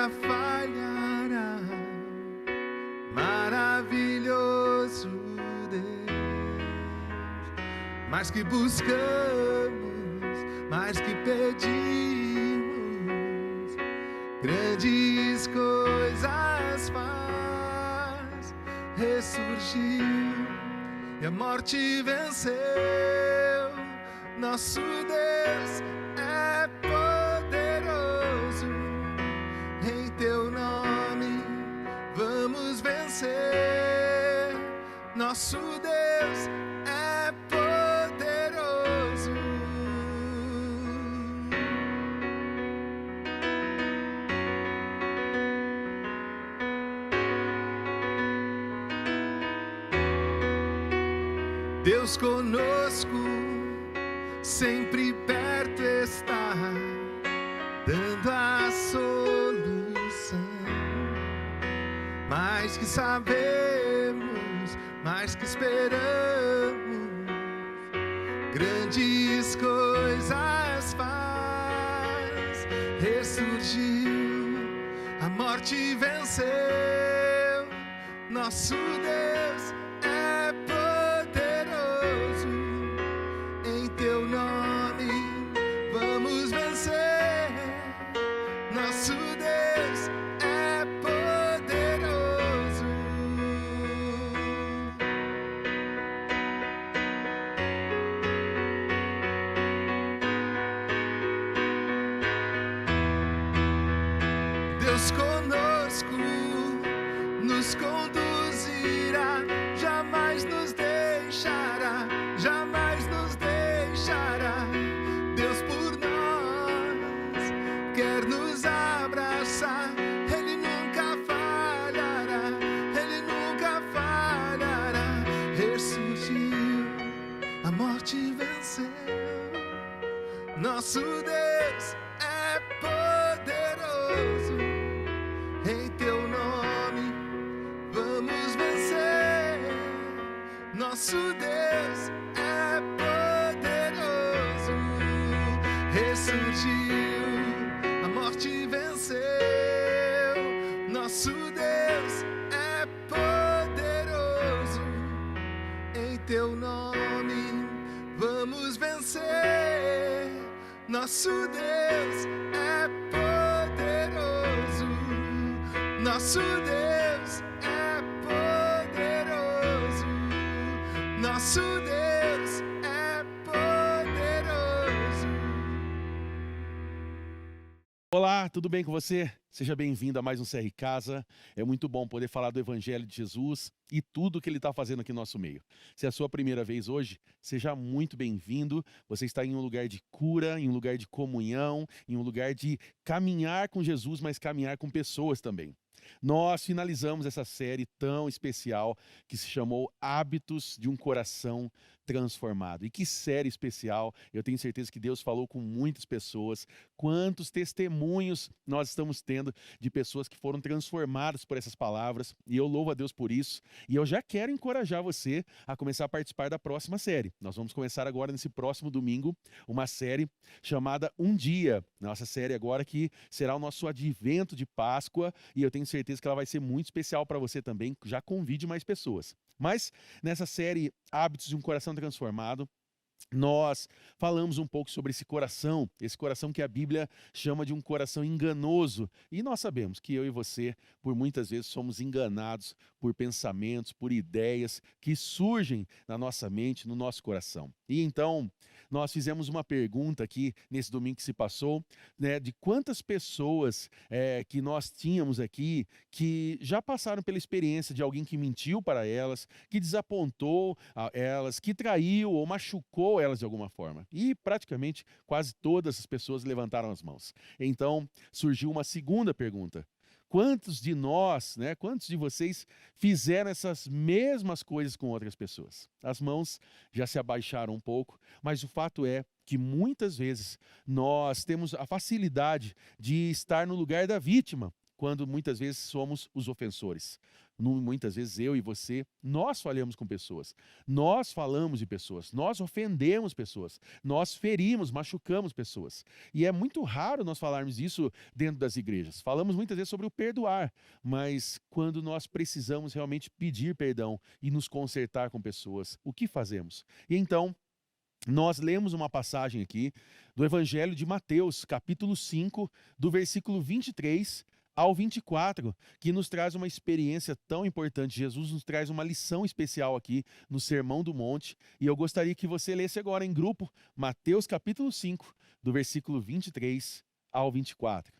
falhará. Maravilhoso Deus, mais que buscamos, mais que pedimos, grandes coisas faz. Ressurgiu e a morte venceu. Nosso Deus é poderoso. Em teu nome vamos vencer. Nosso Deus é poderoso. Deus conosco, sempre perto está, dando a solução. Mais que sabemos, mais que esperamos, grandes coisas faz. Ressurgiu, a morte venceu. Nosso Deus é poderoso. Em teu nome vamos vencer. Nosso Deus é poderoso. Deus conosco nos conduzirá, jamais nos deixará, jamais nos deixará. Deus por nós quer nos abraçar. Ele nunca falhará, Ele nunca falhará. Ressurgiu, a morte venceu. Nosso Deus é poderoso. Em teu nome vamos vencer. Nosso Deus é poderoso. Ressurgiu, a morte venceu. Nosso Deus é poderoso. Em teu nome vamos vencer. Nosso Deus é poderoso. Nosso Deus é poderoso. Nosso Deus é poderoso. Olá, tudo bem com você? Seja bem-vindo a mais um CR Casa. É muito bom poder falar do Evangelho de Jesus e tudo que Ele está fazendo aqui no nosso meio. Se é a sua primeira vez hoje, seja muito bem-vindo. Você está em um lugar de cura, em um lugar de comunhão, em um lugar de caminhar com Jesus, mas caminhar com pessoas também. Nós finalizamos essa série tão especial que se chamou Hábitos de um Coração Transformado. E que série especial! Eu tenho certeza que Deus falou com muitas pessoas. Quantos testemunhos nós estamos tendo de pessoas que foram transformadas por essas palavras. E eu louvo a Deus por isso. E eu já quero encorajar você a começar a participar da próxima série. Nós vamos começar agora nesse próximo domingo uma série chamada Um Dia. Nossa série agora que será o nosso advento de Páscoa. E eu tenho certeza que ela vai ser muito especial para você também. Já convide mais pessoas. Mas nessa série Hábitos de um Coração Transformado, nós falamos um pouco sobre esse coração que a Bíblia chama de um coração enganoso. E nós sabemos que eu e você, por muitas vezes, somos enganados por pensamentos, por ideias que surgem na nossa mente, no nosso coração. E então, nós fizemos uma pergunta aqui nesse domingo que se passou, né, de quantas pessoas que nós tínhamos aqui que já passaram pela experiência de alguém que mentiu para elas, que desapontou elas, que traiu ou machucou elas de alguma forma. E praticamente quase todas as pessoas levantaram as mãos. Então, surgiu uma segunda pergunta. Quantos de nós, né, quantos de vocês fizeram essas mesmas coisas com outras pessoas? As mãos já se abaixaram um pouco, mas o fato é que muitas vezes nós temos a facilidade de estar no lugar da vítima quando muitas vezes somos os ofensores. Muitas vezes eu e você, nós falhamos com pessoas, nós falamos de pessoas, nós ofendemos pessoas, nós ferimos, machucamos pessoas. E é muito raro nós falarmos isso dentro das igrejas. Falamos muitas vezes sobre o perdoar, mas quando nós precisamos realmente pedir perdão e nos consertar com pessoas, o que fazemos? E então, nós lemos uma passagem aqui do Evangelho de Mateus, capítulo 5, do versículo 23 ao 24, que nos traz uma experiência tão importante. Jesus nos traz uma lição especial aqui no Sermão do Monte, e eu gostaria que você lesse agora em grupo Mateus capítulo 5, do versículo 23 ao 24.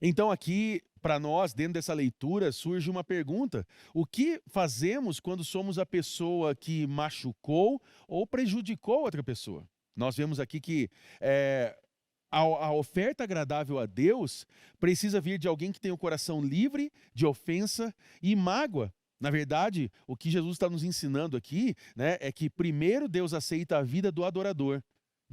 Então, aqui, para nós, dentro dessa leitura, surge uma pergunta: o que fazemos quando somos a pessoa que machucou ou prejudicou outra pessoa? Nós vemos aqui que a oferta agradável a Deus precisa vir de alguém que tem o coração livre de ofensa e mágoa. Na verdade, o que Jesus está nos ensinando aqui, né, é que primeiro Deus aceita a vida do adorador,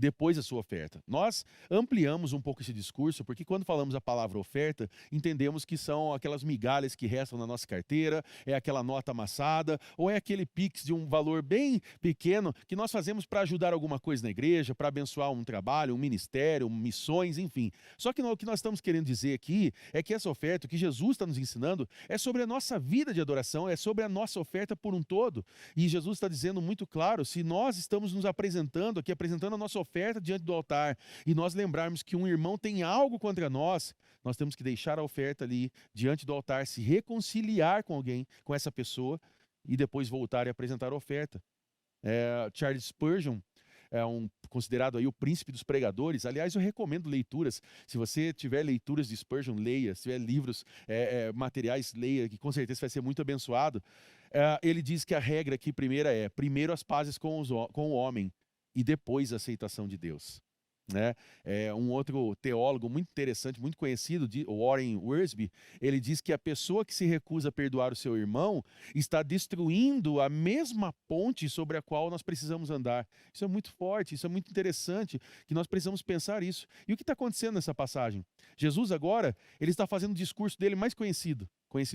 depois a sua oferta. Nós ampliamos um pouco esse discurso, porque quando falamos a palavra oferta, entendemos que são aquelas migalhas que restam na nossa carteira, é aquela nota amassada, ou é aquele Pix de um valor bem pequeno que nós fazemos para ajudar alguma coisa na igreja, para abençoar um trabalho, um ministério, missões, enfim. Só que o que nós estamos querendo dizer aqui é que essa oferta, o que Jesus está nos ensinando, é sobre a nossa vida de adoração, é sobre a nossa oferta por um todo. E Jesus está dizendo muito claro, se nós estamos nos apresentando aqui, apresentando a nossa oferta diante do altar, e nós lembrarmos que um irmão tem algo contra nós, nós temos que deixar a oferta ali diante do altar, se reconciliar com alguém, com essa pessoa, e depois voltar e apresentar a oferta. Charles Spurgeon é considerado aí o príncipe dos pregadores. Aliás, eu recomendo leituras. Se você tiver leituras de Spurgeon, leia. Se tiver livros, materiais, leia, que com certeza vai ser muito abençoado. Ele diz que a regra aqui primeira primeiro as pazes com o homem e depois a aceitação de Deus. Né? Um outro teólogo muito interessante, muito conhecido, Warren Wiersbe, ele diz que a pessoa que se recusa a perdoar o seu irmão está destruindo a mesma ponte sobre a qual nós precisamos andar. Isso é muito forte, isso é muito interessante, que nós precisamos pensar isso. E o que está acontecendo nessa passagem? Jesus agora, ele está fazendo o discurso dele mais conhecido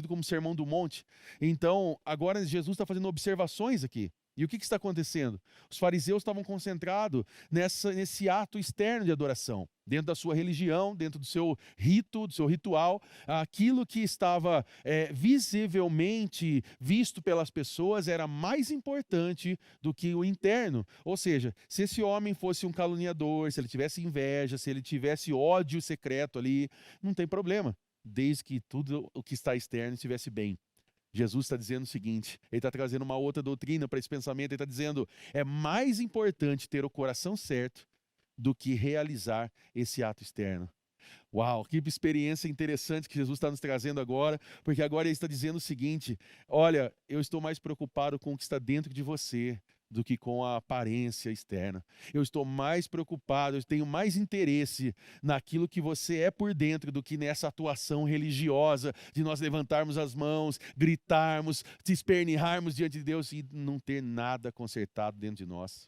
como Sermão do Monte. Então, agora Jesus está fazendo observações aqui. E o que está acontecendo? Os fariseus estavam concentrados nesse ato externo de adoração, dentro da sua religião, dentro do seu rito, do seu ritual, aquilo que estava visivelmente visto pelas pessoas era mais importante do que o interno. Ou seja, se esse homem fosse um caluniador, se ele tivesse inveja, se ele tivesse ódio secreto ali, não tem problema, desde que tudo o que está externo estivesse bem. Jesus está dizendo o seguinte, ele está trazendo uma outra doutrina para esse pensamento, ele está dizendo, é mais importante ter o coração certo do que realizar esse ato externo. Uau, que experiência interessante que Jesus está nos trazendo agora, porque agora ele está dizendo o seguinte, olha, eu estou mais preocupado com o que está dentro de você do que com a aparência externa. Eu estou mais preocupado, eu tenho mais interesse naquilo que você é por dentro do que nessa atuação religiosa de nós levantarmos as mãos, gritarmos, se espernearmos diante de Deus e não ter nada consertado dentro de nós.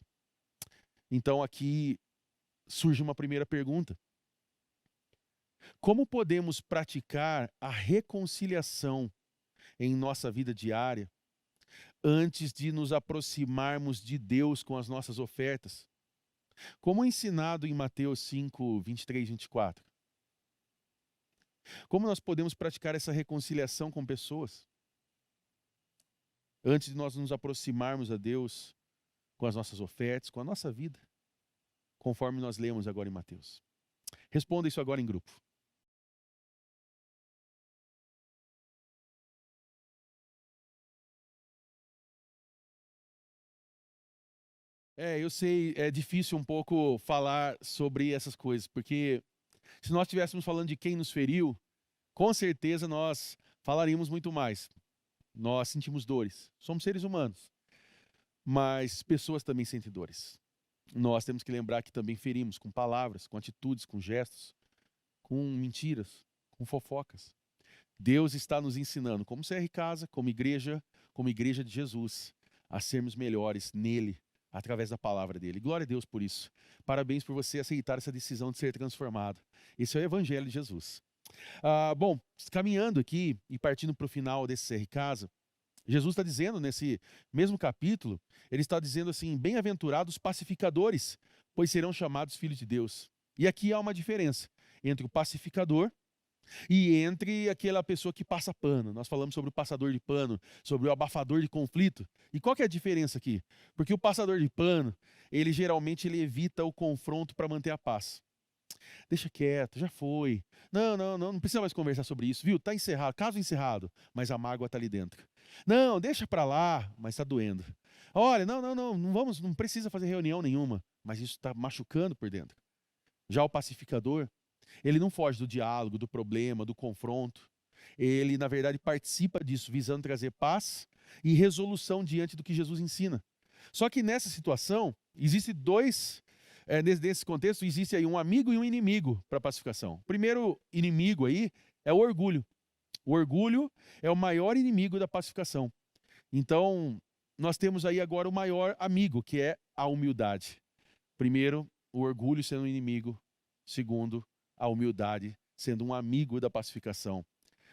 Então aqui surge uma primeira pergunta. Como podemos praticar a reconciliação em nossa vida diária antes de nos aproximarmos de Deus com as nossas ofertas? Como ensinado em Mateus 5, 23 e 24. Como nós podemos praticar essa reconciliação com pessoas antes de nós nos aproximarmos a Deus com as nossas ofertas, com a nossa vida, conforme nós lemos agora em Mateus? Responda isso agora em grupo. Eu sei, é difícil um pouco falar sobre essas coisas, porque se nós estivéssemos falando de quem nos feriu, com certeza nós falaríamos muito mais. Nós sentimos dores, somos seres humanos, mas pessoas também sentem dores. Nós temos que lembrar que também ferimos com palavras, com atitudes, com gestos, com mentiras, com fofocas. Deus está nos ensinando, como CR Casa, como igreja de Jesus, a sermos melhores nele, através da palavra dele. Glória a Deus por isso. Parabéns por você aceitar essa decisão de ser transformado. Esse é o Evangelho de Jesus. Bom, caminhando aqui e partindo para o final desse CR Casa, Jesus está dizendo nesse mesmo capítulo, ele está dizendo assim, bem-aventurados pacificadores, pois serão chamados filhos de Deus. E aqui há uma diferença entre o pacificador e entre aquela pessoa que passa pano. Nós falamos sobre o passador de pano, sobre o abafador de conflito. E qual que é a diferença aqui? Porque o passador de pano, ele geralmente evita o confronto para manter a paz. Deixa quieto, já foi. Não precisa mais conversar sobre isso, viu? Tá encerrado, caso encerrado, mas a mágoa tá ali dentro. Não, deixa pra lá, mas tá doendo. Olha, não vamos, não precisa fazer reunião nenhuma, mas isso tá machucando por dentro. Já o pacificador, ele não foge do diálogo, do problema, do confronto. Ele, na verdade, participa disso, visando trazer paz e resolução diante do que Jesus ensina. Só que nessa situação, existe nesse contexto, existe aí um amigo e um inimigo para a pacificação. O primeiro inimigo aí é o orgulho. O orgulho é o maior inimigo da pacificação. Então, nós temos aí agora o maior amigo, que é a humildade. Primeiro, o orgulho sendo um inimigo. Segundo, a humildade sendo um amigo da pacificação.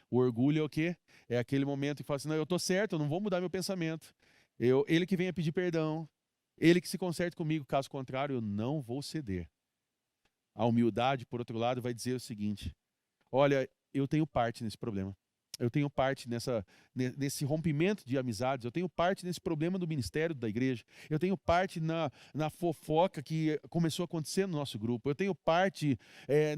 O orgulho é o quê? É aquele momento que fala assim, não, eu estou certo, eu não vou mudar meu pensamento. Ele que venha pedir perdão. Ele que se conserte comigo, caso contrário, eu não vou ceder. A humildade, por outro lado, vai dizer o seguinte: olha, eu tenho parte nesse problema. Eu tenho parte nesse rompimento de amizades. Eu tenho parte nesse problema do ministério da igreja. Eu tenho parte na fofoca que começou a acontecer no nosso grupo. Eu tenho parte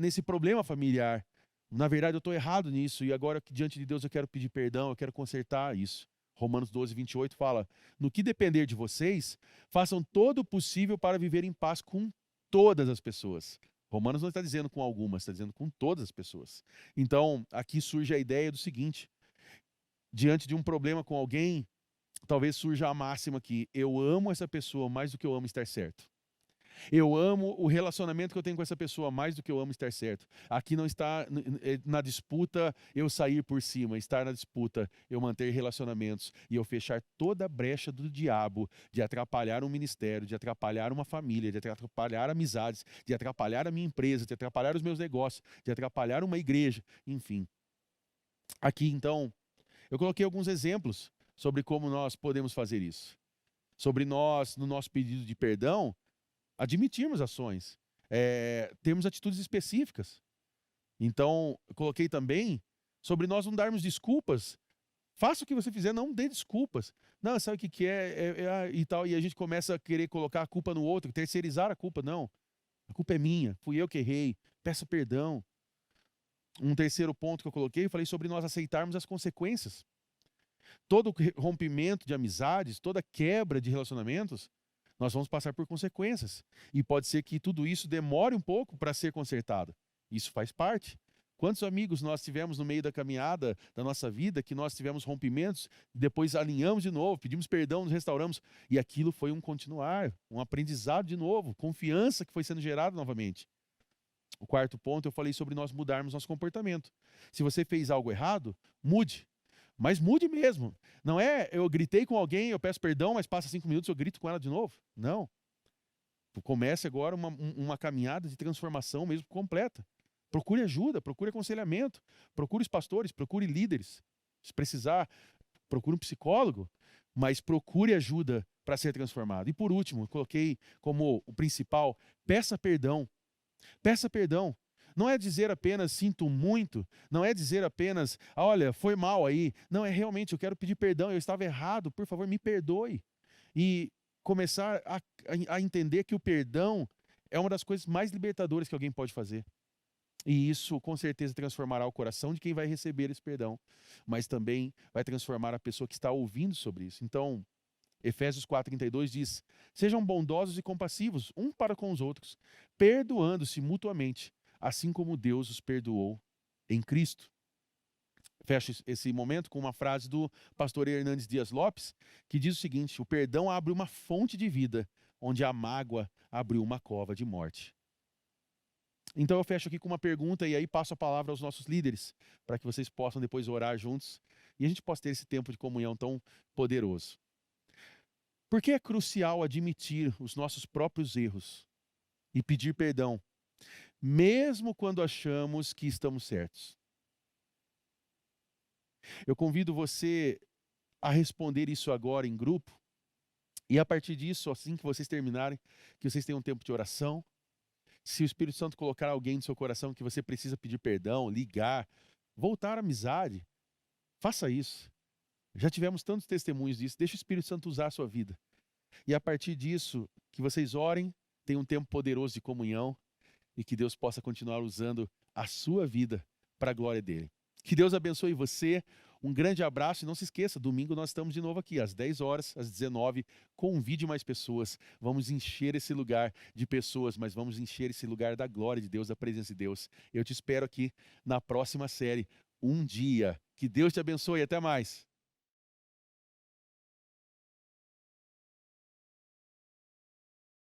nesse problema familiar. Na verdade, eu estou errado nisso. E agora, diante de Deus, eu quero pedir perdão. Eu quero consertar isso. Romanos 12, 28 fala, no que depender de vocês, façam todo o possível para viver em paz com todas as pessoas. Romanos não está dizendo com algumas, está dizendo com todas as pessoas. Então, aqui surge a ideia do seguinte, diante de um problema com alguém, talvez surja a máxima que eu amo essa pessoa mais do que eu amo estar certo. Eu amo o relacionamento que eu tenho com essa pessoa mais do que eu amo estar certo. Aqui não está na disputa eu sair por cima, está na disputa eu manter relacionamentos e eu fechar toda a brecha do diabo de atrapalhar um ministério, de atrapalhar uma família, de atrapalhar amizades, de atrapalhar a minha empresa, de atrapalhar os meus negócios, de atrapalhar uma igreja, enfim. Aqui, então, eu coloquei alguns exemplos sobre como nós podemos fazer isso. Sobre nós, no nosso pedido de perdão, admitirmos ações, termos atitudes específicas. Então, eu coloquei também sobre nós não darmos desculpas. Faça o que você fizer, não dê desculpas. Não, sabe o que e tal, e a gente começa a querer colocar a culpa no outro, terceirizar a culpa. Não, a culpa é minha, fui eu que errei, peça perdão. Um terceiro ponto que eu coloquei, eu falei sobre nós aceitarmos as consequências. Todo rompimento de amizades, toda quebra de relacionamentos, nós vamos passar por consequências. E pode ser que tudo isso demore um pouco para ser consertado. Isso faz parte. Quantos amigos nós tivemos no meio da caminhada da nossa vida, que nós tivemos rompimentos, depois alinhamos de novo, pedimos perdão, nos restauramos, e aquilo foi um continuar, um aprendizado de novo, confiança que foi sendo gerada novamente. O quarto ponto, eu falei sobre nós mudarmos nosso comportamento. Se você fez algo errado, mude. Mas mude mesmo. Não é eu gritei com alguém, eu peço perdão, mas passa 5 minutos eu grito com ela de novo. Não. Comece agora uma caminhada de transformação mesmo completa. Procure ajuda, procure aconselhamento, procure os pastores, procure líderes. Se precisar, procure um psicólogo, mas procure ajuda para ser transformado. E por último, eu coloquei como o principal, peça perdão. Peça perdão. Não é dizer apenas sinto muito, não é dizer apenas, olha, foi mal aí. Não, é realmente, eu quero pedir perdão, eu estava errado, por favor, me perdoe. E começar a entender que o perdão é uma das coisas mais libertadoras que alguém pode fazer. E isso, com certeza, transformará o coração de quem vai receber esse perdão, mas também vai transformar a pessoa que está ouvindo sobre isso. Então, Efésios 4,32 diz, sejam bondosos e compassivos, um para com os outros, perdoando-se mutuamente, assim como Deus os perdoou em Cristo. Fecho esse momento com uma frase do pastor Hernandes Dias Lopes, que diz o seguinte, o perdão abre uma fonte de vida, onde a mágoa abriu uma cova de morte. Então eu fecho aqui com uma pergunta e aí passo a palavra aos nossos líderes, para que vocês possam depois orar juntos e a gente possa ter esse tempo de comunhão tão poderoso. Por que é crucial admitir os nossos próprios erros e pedir perdão, mesmo quando achamos que estamos certos? Eu convido você a responder isso agora em grupo, e a partir disso, assim que vocês terminarem, que vocês tenham um tempo de oração. Se o Espírito Santo colocar alguém no seu coração que você precisa pedir perdão, ligar, voltar à amizade, faça isso. Já tivemos tantos testemunhos disso. Deixa o Espírito Santo usar a sua vida. E a partir disso, que vocês orem, tenham um tempo poderoso de comunhão e que Deus possa continuar usando a sua vida para a glória dele. Que Deus abençoe você. Um grande abraço e não se esqueça, domingo nós estamos de novo aqui às 10 horas, às 19. Convide mais pessoas. Vamos encher esse lugar de pessoas, mas vamos encher esse lugar da glória de Deus, da presença de Deus. Eu te espero aqui na próxima série, Um Dia. Que Deus te abençoe e até mais.